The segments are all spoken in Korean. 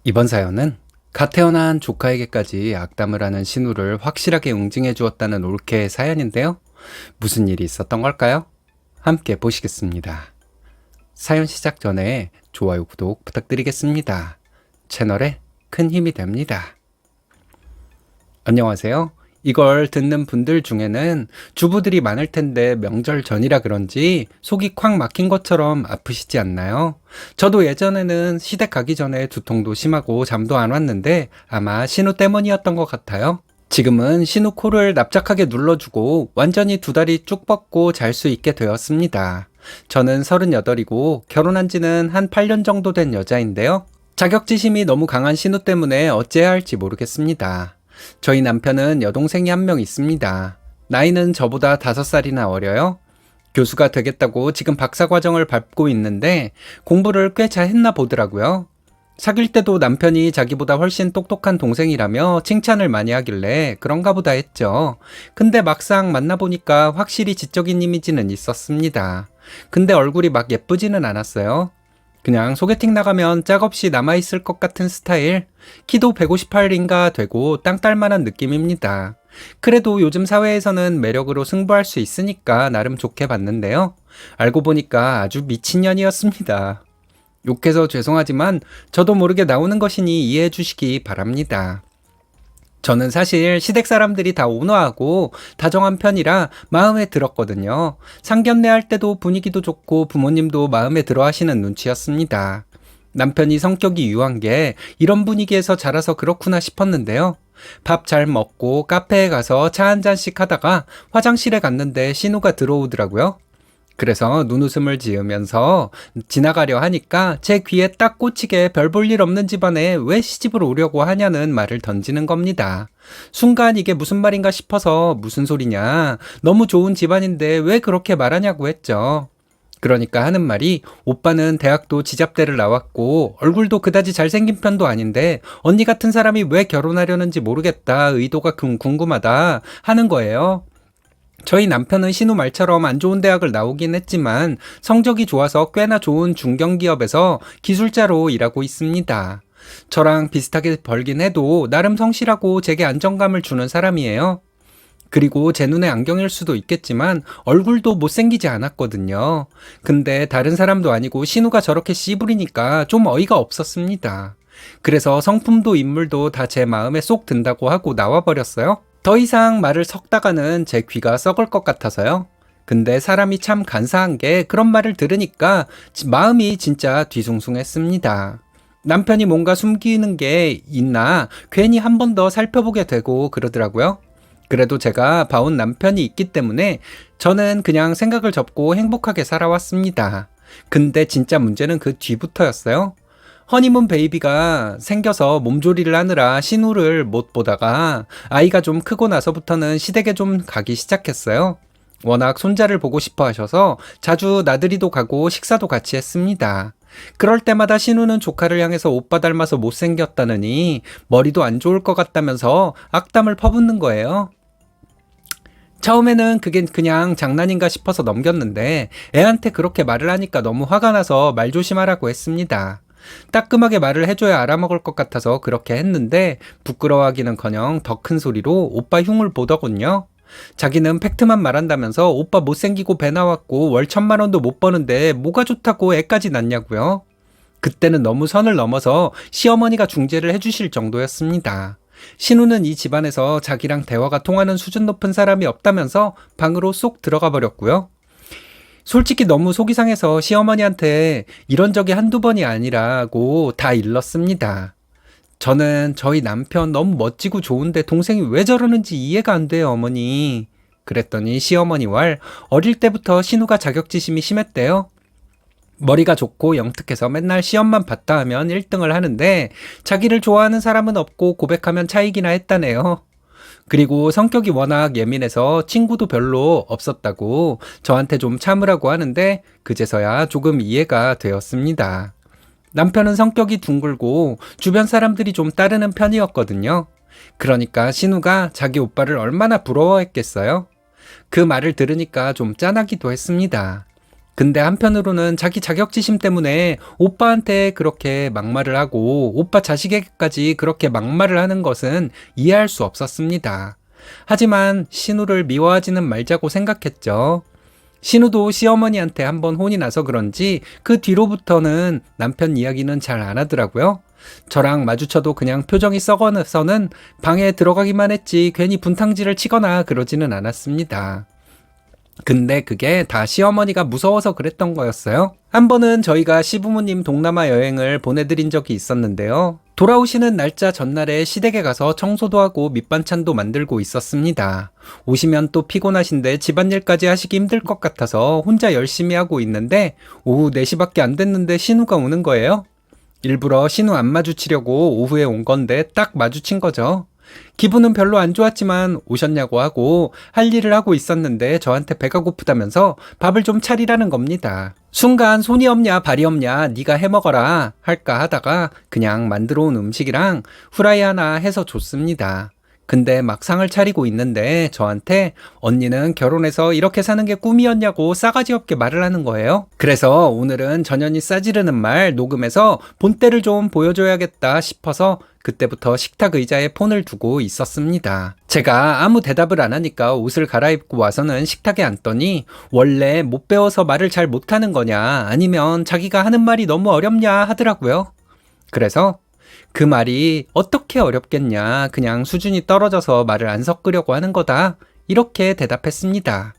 이번 사연은 갓 태어난 조카에게까지 악담을 하는 신우를 확실하게 응징해 주었다는 올케의 사연인데요. 무슨 일이 있었던 걸까요? 함께 보시겠습니다. 사연 시작 전에 좋아요, 구독 부탁드리겠습니다. 채널에 큰 힘이 됩니다. 안녕하세요. 이걸 듣는 분들 중에는 주부들이 많을 텐데 명절 전이라 그런지 속이 콱 막힌 것처럼 아프시지 않나요? 저도 예전에는 시댁 가기 전에 두통도 심하고 잠도 안 왔는데 아마 신우 때문이었던 것 같아요. 지금은 신우 코를 납작하게 눌러주고 완전히 두 다리 쭉 뻗고 잘 수 있게 되었습니다. 저는 38이고 결혼한 지는 한 8년 정도 된 여자인데요. 자격지심이 너무 강한 신우 때문에 어찌해야 할지 모르겠습니다. 저희 남편은 여동생이 한 명 있습니다. 나이는 저보다 5살이나 어려요. 교수가 되겠다고 지금 박사과정을 밟고 있는데 공부를 꽤 잘했나 보더라고요. 사귈 때도 남편이 자기보다 훨씬 똑똑한 동생이라며 칭찬을 많이 하길래 그런가 보다 했죠. 근데 막상 만나보니까 확실히 지적인 이미지는 있었습니다. 근데 얼굴이 막 예쁘지는 않았어요. 그냥 소개팅 나가면 짝없이 남아있을 것 같은 스타일. 키도 158인가 되고 땅딸만한 느낌입니다. 그래도 요즘 사회에서는 매력으로 승부할 수 있으니까 나름 좋게 봤는데요. 알고 보니까 아주 미친년이었습니다. 욕해서 죄송하지만 저도 모르게 나오는 것이니 이해해 주시기 바랍니다. 저는 사실 시댁 사람들이 다 온화하고 다정한 편이라 마음에 들었거든요. 상견례 할 때도 분위기도 좋고 부모님도 마음에 들어 하시는 눈치였습니다. 남편이 성격이 유한 게 이런 분위기에서 자라서 그렇구나 싶었는데요. 밥 잘 먹고 카페에 가서 차 한 잔씩 하다가 화장실에 갔는데 신우가 들어오더라고요. 그래서 눈웃음을 지으면서 지나가려 하니까 제 귀에 딱 꽂히게 별 볼 일 없는 집안에 왜 시집을 오려고 하냐는 말을 던지는 겁니다. 순간 이게 무슨 말인가 싶어서 무슨 소리냐, 너무 좋은 집안인데 왜 그렇게 말하냐고 했죠. 그러니까 하는 말이 오빠는 대학도 지잡대를 나왔고 얼굴도 그다지 잘생긴 편도 아닌데 언니 같은 사람이 왜 결혼하려는지 모르겠다, 의도가 궁금하다 하는 거예요. 저희 남편은 신우 말처럼 안 좋은 대학을 나오긴 했지만 성적이 좋아서 꽤나 좋은 중견기업에서 기술자로 일하고 있습니다. 저랑 비슷하게 벌긴 해도 나름 성실하고 제게 안정감을 주는 사람이에요. 그리고 제 눈에 안경일 수도 있겠지만 얼굴도 못생기지 않았거든요. 근데 다른 사람도 아니고 신우가 저렇게 씨부리니까 좀 어이가 없었습니다. 그래서 성품도 인물도 다 제 마음에 쏙 든다고 하고 나와버렸어요. 더 이상 말을 섞다가는 제 귀가 썩을 것 같아서요. 근데 사람이 참 간사한 게 그런 말을 들으니까 마음이 진짜 뒤숭숭했습니다. 남편이 뭔가 숨기는 게 있나 괜히 한 번 더 살펴보게 되고 그러더라고요. 그래도 제가 봐온 남편이 있기 때문에 저는 그냥 생각을 접고 행복하게 살아왔습니다. 근데 진짜 문제는 그 뒤부터였어요. 허니문 베이비가 생겨서 몸조리를 하느라 신우를 못 보다가 아이가 좀 크고 나서부터는 시댁에 좀 가기 시작했어요. 워낙 손자를 보고 싶어 하셔서 자주 나들이도 가고 식사도 같이 했습니다. 그럴 때마다 신우는 조카를 향해서 오빠 닮아서 못생겼다느니 머리도 안 좋을 것 같다면서 악담을 퍼붓는 거예요. 처음에는 그게 그냥 장난인가 싶어서 넘겼는데 애한테 그렇게 말을 하니까 너무 화가 나서 말 조심하라고 했습니다. 따끔하게 말을 해줘야 알아먹을 것 같아서 그렇게 했는데 부끄러워하기는커녕 더 큰 소리로 오빠 흉을 보더군요. 자기는 팩트만 말한다면서 오빠 못생기고 배 나왔고 월 1,000만 원도 못 버는데 뭐가 좋다고 애까지 낳냐고요. 그때는 너무 선을 넘어서 시어머니가 중재를 해주실 정도였습니다. 신우는 이 집안에서 자기랑 대화가 통하는 수준 높은 사람이 없다면서 방으로 쏙 들어가 버렸고요. 솔직히 너무 속이 상해서 시어머니한테 이런 적이 한두 번이 아니라고 다 일렀습니다. 저는 저희 남편 너무 멋지고 좋은데 동생이 왜 저러는지 이해가 안 돼요, 어머니. 그랬더니 시어머니 왈 어릴 때부터 신우가 자격지심이 심했대요. 머리가 좋고 영특해서 맨날 시험만 봤다 하면 1등을 하는데 자기를 좋아하는 사람은 없고 고백하면 차이기나 했다네요. 그리고 성격이 워낙 예민해서 친구도 별로 없었다고 저한테 좀 참으라고 하는데 그제서야 조금 이해가 되었습니다. 남편은 성격이 둥글고 주변 사람들이 좀 따르는 편이었거든요. 그러니까 신우가 자기 오빠를 얼마나 부러워했겠어요? 그 말을 들으니까 좀 짠하기도 했습니다. 근데 한편으로는 자기 자격지심 때문에 오빠한테 그렇게 막말을 하고 오빠 자식에게까지 그렇게 막말을 하는 것은 이해할 수 없었습니다. 하지만 신우를 미워하지는 말자고 생각했죠. 신우도 시어머니한테 한번 혼이 나서 그런지 그 뒤로부터는 남편 이야기는 잘 안 하더라고요. 저랑 마주쳐도 그냥 표정이 썩어서는 방에 들어가기만 했지 괜히 분탕질을 치거나 그러지는 않았습니다. 근데 그게 다 시어머니가 무서워서 그랬던 거였어요. 한 번은 저희가 시부모님 동남아 여행을 보내드린 적이 있었는데요. 돌아오시는 날짜 전날에 시댁에 가서 청소도 하고 밑반찬도 만들고 있었습니다. 오시면 또 피곤하신데 집안일까지 하시기 힘들 것 같아서 혼자 열심히 하고 있는데 오후 4시밖에 안 됐는데 신우가 오는 거예요. 일부러 신우 안 마주치려고 오후에 온 건데 딱 마주친 거죠. 기분은 별로 안 좋았지만 오셨냐고 하고 할 일을 하고 있었는데 저한테 배가 고프다면서 밥을 좀 차리라는 겁니다. 순간 손이 없냐 발이 없냐 네가 해먹어라 할까 하다가 그냥 만들어 온 음식이랑 후라이 하나 해서 줬습니다. 근데 막 상을 차리고 있는데 저한테 언니는 결혼해서 이렇게 사는 게 꿈이었냐고 싸가지 없게 말을 하는 거예요. 그래서 오늘은 전현이 싸지르는 말 녹음해서 본때를 좀 보여줘야겠다 싶어서 그때부터 식탁 의자에 폰을 두고 있었습니다. 제가 아무 대답을 안 하니까 옷을 갈아입고 와서는 식탁에 앉더니 원래 못 배워서 말을 잘 못하는 거냐 아니면 자기가 하는 말이 너무 어렵냐 하더라고요. 그래서 그 말이 어떻게 어렵겠냐 그냥 수준이 떨어져서 말을 안 섞으려고 하는 거다 이렇게 대답했습니다.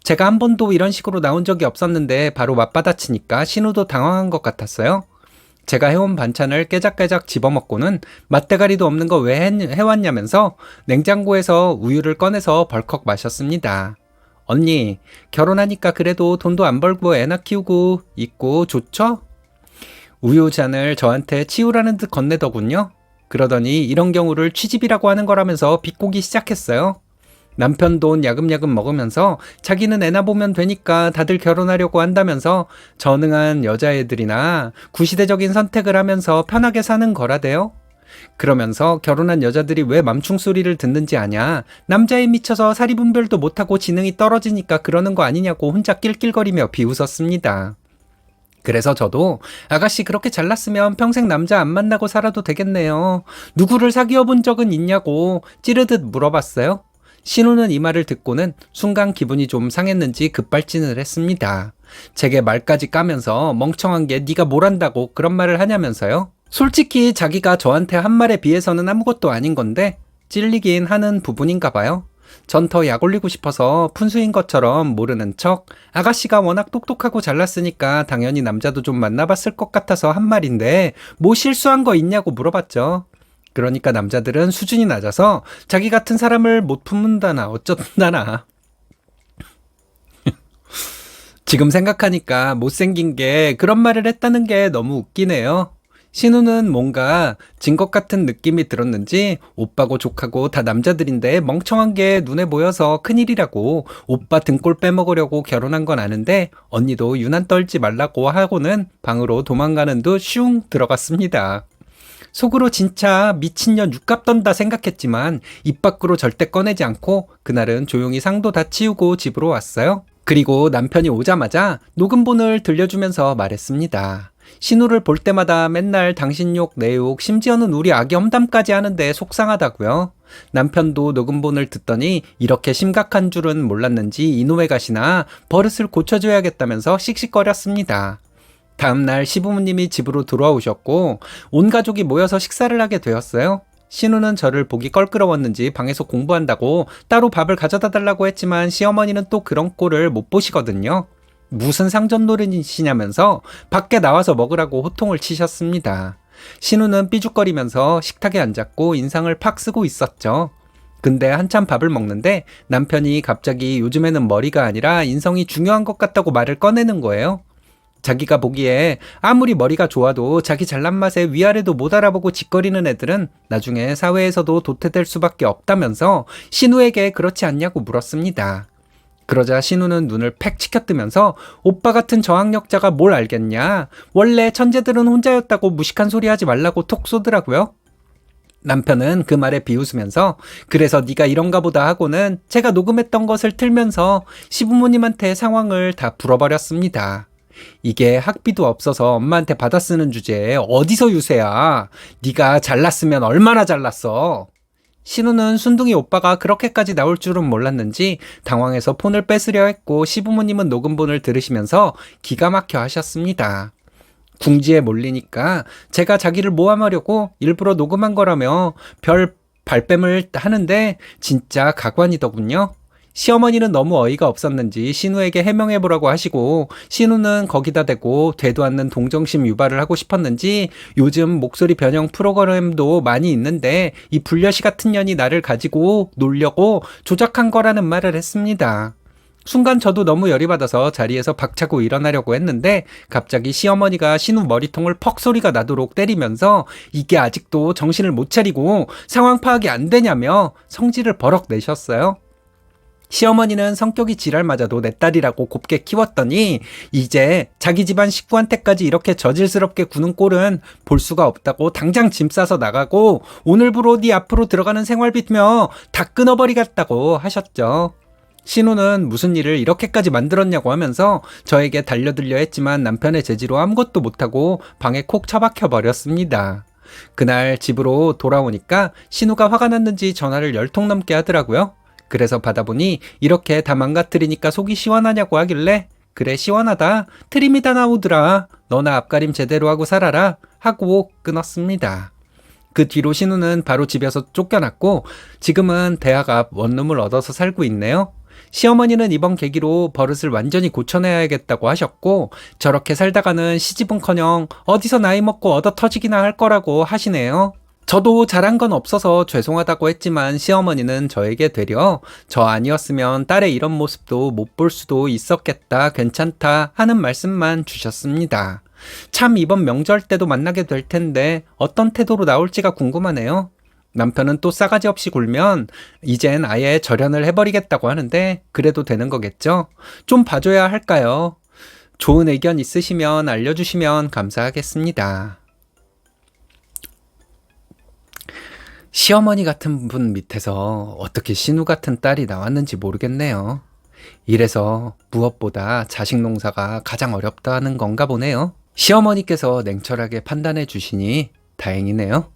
제가 한 번도 이런 식으로 나온 적이 없었는데 바로 맞받아치니까 신우도 당황한 것 같았어요. 제가 해온 반찬을 깨작깨작 집어먹고는 맛대가리도 없는 거 왜 해왔냐면서 냉장고에서 우유를 꺼내서 벌컥 마셨습니다. 언니, 결혼하니까 그래도 돈도 안 벌고 애나 키우고 있고 좋죠? 우유잔을 저한테 치우라는 듯 건네더군요. 그러더니 이런 경우를 취집이라고 하는 거라면서 비꼬기 시작했어요. 남편 돈 야금야금 먹으면서 자기는 애나 보면 되니까 다들 결혼하려고 한다면서 전응한 여자애들이나 구시대적인 선택을 하면서 편하게 사는 거라대요. 그러면서 결혼한 여자들이 왜 맘충 소리를 듣는지 아냐. 남자에 미쳐서 사리분별도 못하고 지능이 떨어지니까 그러는 거 아니냐고 혼자 낄낄거리며 비웃었습니다. 그래서 저도 아가씨 그렇게 잘났으면 평생 남자 안 만나고 살아도 되겠네요. 누구를 사귀어 본 적은 있냐고 찌르듯 물어봤어요. 신우는 이 말을 듣고는 순간 기분이 좀 상했는지 급발진을 했습니다. 제게 말까지 까면서 멍청한 게 네가 뭘 안다고 그런 말을 하냐면서요. 솔직히 자기가 저한테 한 말에 비해서는 아무것도 아닌 건데 찔리긴 하는 부분인가 봐요. 전 더 약 올리고 싶어서 푼수인 것처럼 모르는 척 아가씨가 워낙 똑똑하고 잘났으니까 당연히 남자도 좀 만나봤을 것 같아서 한 말인데 뭐 실수한 거 있냐고 물어봤죠. 그러니까 남자들은 수준이 낮아서 자기 같은 사람을 못 품는다나 어쩐다나. 지금 생각하니까 못생긴 게 그런 말을 했다는 게 너무 웃기네요. 신우는 뭔가 진 것 같은 느낌이 들었는지 오빠고 조카고 다 남자들인데 멍청한 게 눈에 보여서 큰일이라고 오빠 등골 빼먹으려고 결혼한 건 아는데 언니도 유난 떨지 말라고 하고는 방으로 도망가는 듯 슝 들어갔습니다. 속으로 진짜 미친년 육갑 떤다 생각했지만 입 밖으로 절대 꺼내지 않고 그날은 조용히 상도 다 치우고 집으로 왔어요. 그리고 남편이 오자마자 녹음본을 들려주면서 말했습니다. 신우를 볼 때마다 맨날 당신 욕, 내 욕, 심지어는 우리 아기 험담까지 하는데 속상하다고요. 남편도 녹음본을 듣더니 이렇게 심각한 줄은 몰랐는지 이놈의 가시나 버릇을 고쳐줘야겠다면서 씩씩거렸습니다. 다음날 시부모님이 집으로 들어오셨고 온 가족이 모여서 식사를 하게 되었어요. 신우는 저를 보기 껄끄러웠는지 방에서 공부한다고 따로 밥을 가져다 달라고 했지만 시어머니는 또 그런 꼴을 못 보시거든요. 무슨 상전노릇이시냐면서 밖에 나와서 먹으라고 호통을 치셨습니다. 신우는 삐죽거리면서 식탁에 앉았고 인상을 팍 쓰고 있었죠. 근데 한참 밥을 먹는데 남편이 갑자기 요즘에는 머리가 아니라 인성이 중요한 것 같다고 말을 꺼내는 거예요. 자기가 보기에 아무리 머리가 좋아도 자기 잘난 맛에 위아래도 못 알아보고 짓거리는 애들은 나중에 사회에서도 도태될 수밖에 없다면서 신우에게 그렇지 않냐고 물었습니다. 그러자 신우는 눈을 팩 치켜뜨면서 오빠 같은 저학력자가 뭘 알겠냐. 원래 천재들은 혼자였다고 무식한 소리 하지 말라고 톡 쏘더라고요. 남편은 그 말에 비웃으면서 그래서 네가 이런가 보다 하고는 제가 녹음했던 것을 틀면서 시부모님한테 상황을 다 풀어버렸습니다. 이게 학비도 없어서 엄마한테 받아 쓰는 주제에 어디서 유세야. 네가 잘났으면 얼마나 잘났어. 신우는 순둥이 오빠가 그렇게까지 나올 줄은 몰랐는지 당황해서 폰을 뺏으려 했고 시부모님은 녹음본을 들으시면서 기가 막혀 하셨습니다. 궁지에 몰리니까 제가 자기를 모함하려고 일부러 녹음한 거라며 별 발뺌을 하는데 진짜 가관이더군요. 시어머니는 너무 어이가 없었는지 신우에게 해명해보라고 하시고 신우는 거기다 대고 되도 않는 동정심 유발을 하고 싶었는지 요즘 목소리 변형 프로그램도 많이 있는데 이 불려시 같은 년이 나를 가지고 놀려고 조작한 거라는 말을 했습니다. 순간 저도 너무 열이 받아서 자리에서 박차고 일어나려고 했는데 갑자기 시어머니가 신우 머리통을 퍽 소리가 나도록 때리면서 이게 아직도 정신을 못 차리고 상황 파악이 안 되냐며 성질을 버럭 내셨어요. 시어머니는 성격이 지랄맞아도 내 딸이라고 곱게 키웠더니 이제 자기 집안 식구한테까지 이렇게 저질스럽게 구는 꼴은 볼 수가 없다고 당장 짐 싸서 나가고 오늘부로 네 앞으로 들어가는 생활비며 다 끊어버리겠다고 하셨죠. 신우는 무슨 일을 이렇게까지 만들었냐고 하면서 저에게 달려들려 했지만 남편의 제지로 아무것도 못하고 방에 콕 처박혀 버렸습니다. 그날 집으로 돌아오니까 신우가 화가 났는지 전화를 10통 넘게 하더라고요. 그래서 받아보니 이렇게 다 망가뜨리니까 속이 시원하냐고 하길래 그래 시원하다. 트림이 다 나오더라. 너나 앞가림 제대로 하고 살아라. 하고 끊었습니다. 그 뒤로 신우는 바로 집에서 쫓겨났고 지금은 대학 앞 원룸을 얻어서 살고 있네요. 시어머니는 이번 계기로 버릇을 완전히 고쳐내야겠다고 하셨고 저렇게 살다가는 시집은커녕 어디서 나이 먹고 얻어 터지기나 할 거라고 하시네요. 저도 잘한 건 없어서 죄송하다고 했지만 시어머니는 저에게 되려 저 아니었으면 딸의 이런 모습도 못 볼 수도 있었겠다, 괜찮다 하는 말씀만 주셨습니다. 참 이번 명절 때도 만나게 될 텐데 어떤 태도로 나올지가 궁금하네요. 남편은 또 싸가지 없이 굴면 이젠 아예 절연을 해버리겠다고 하는데 그래도 되는 거겠죠? 좀 봐줘야 할까요? 좋은 의견 있으시면 알려주시면 감사하겠습니다. 시어머니 같은 분 밑에서 어떻게 신우 같은 딸이 나왔는지 모르겠네요. 이래서 무엇보다 자식 농사가 가장 어렵다는 건가 보네요. 시어머니께서 냉철하게 판단해 주시니 다행이네요.